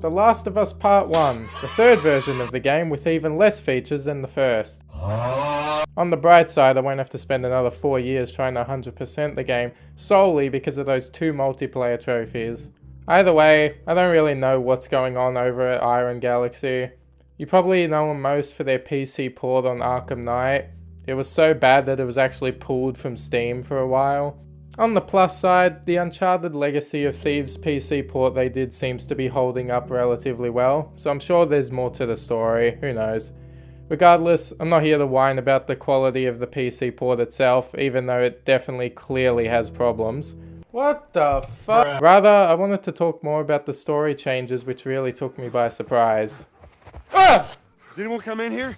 The Last of Us Part 1, the third version of the game with even less features than the first. On the bright side, I won't have to spend another 4 years trying to 100% the game solely because of those 2 multiplayer trophies. Either way, I don't really know what's going on over at Iron Galaxy. You probably know them most for their PC port on Arkham Knight. It was so bad that it was actually pulled from Steam for a while. On the plus side, the Uncharted Legacy of Thieves PC port they did seems to be holding up relatively well, so I'm sure there's more to the story, who knows. Regardless, I'm not here to whine about the quality of the PC port itself, even though it definitely clearly has problems. What the fuck? Rather, I wanted to talk more about the story changes which really took me by surprise. Ah! Does anyone come in here?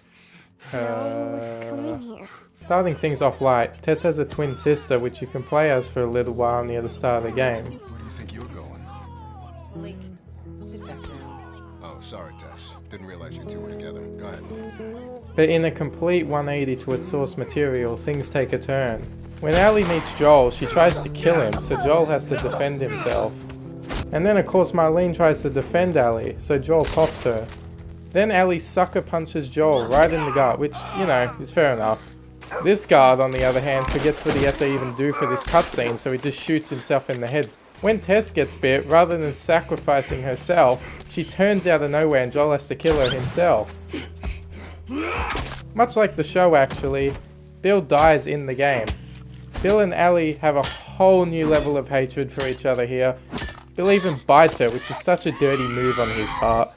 Starting things off light, Tess has a twin sister which you can play as for a little while near the start of the game. Where do you think you're going? Blake, sit back down. Oh, sorry, Tess. Didn't realize you two were together. Go ahead. But in a complete 180 to its source material, things take a turn. When Ellie meets Joel, she tries to kill him, so Joel has to defend himself. And then of course Marlene tries to defend Ellie, so Joel pops her. Then Ellie sucker punches Joel right in the gut, which, you know, is fair enough. This guard, on the other hand, forgets what he had to even do for this cutscene, so he just shoots himself in the head. When Tess gets bit, rather than sacrificing herself, she turns out of nowhere and Joel has to kill her himself. Much like the show actually, Bill dies in the game. Bill and Ellie have a whole new level of hatred for each other here. Bill even bites her, which is such a dirty move on his part.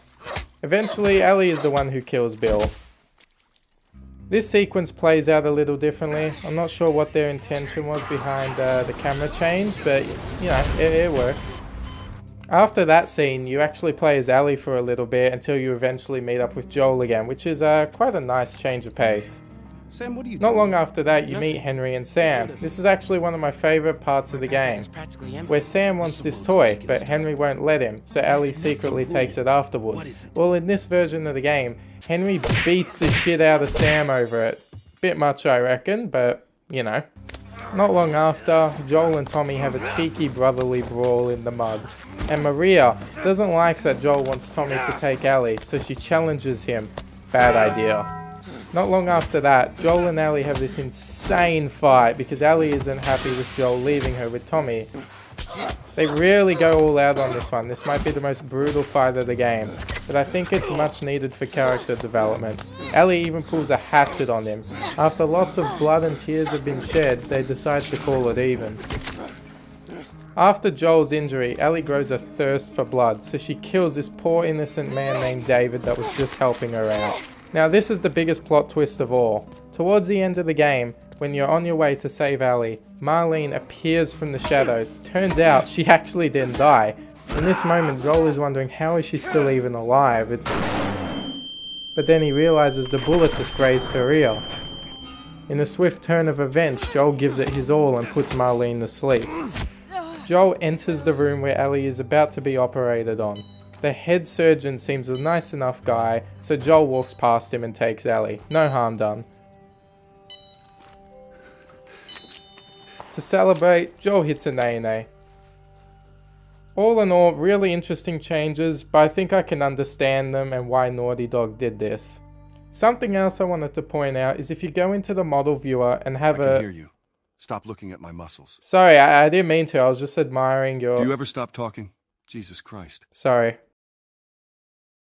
Eventually, Ellie is the one who kills Bill. This sequence plays out a little differently. I'm not sure what their intention was behind the camera change, but you know, it worked. After that scene, you actually play as Ellie for a little bit until you eventually meet up with Joel again, which is quite a nice change of pace. Sam, what are you Not doing? long after that, you meet Henry and Sam. This is actually one of my favorite parts of the game, where Sam wants this toy, but Henry won't let him, so Ellie secretly takes it afterwards. Well, in this version of the game, Henry beats the shit out of Sam over it. Bit much, I reckon, but, you know. Not long after, Joel and Tommy have a cheeky brotherly brawl in the mud. And Maria doesn't like that Joel wants Tommy to take Ellie, so she challenges him. Bad idea. Not long after that, Joel and Ellie have this insane fight because Ellie isn't happy with Joel leaving her with Tommy. They really go all out on this one. This might be the most brutal fight of the game, but I think it's much needed for character development. Ellie even pulls a hatchet on him. After lots of blood and tears have been shed, they decide to call it even. After Joel's injury, Ellie grows a thirst for blood, so she kills this poor innocent man named David that was just helping her out. Now this is the biggest plot twist of all. Towards the end of the game, when you're on your way to save Ellie, Marlene appears from the shadows. Turns out she actually didn't die. In this moment, Joel is wondering how is she still even alive. But then he realizes the bullet just grazed her ear. In a swift turn of events, Joel gives it his all and puts Marlene to sleep. Joel enters the room where Ellie is about to be operated on. The head surgeon seems a nice enough guy, so Joel walks past him and takes Ellie. No harm done. To celebrate, Joel hits a nay-nay. All in all, really interesting changes, but I think I can understand them and why Naughty Dog did this. Something else I wanted to point out is if you go into the model viewer and have I can hear you. Stop looking at my muscles. Sorry, I didn't mean to. I was just admiring your... Do you ever stop talking? Jesus Christ. Sorry.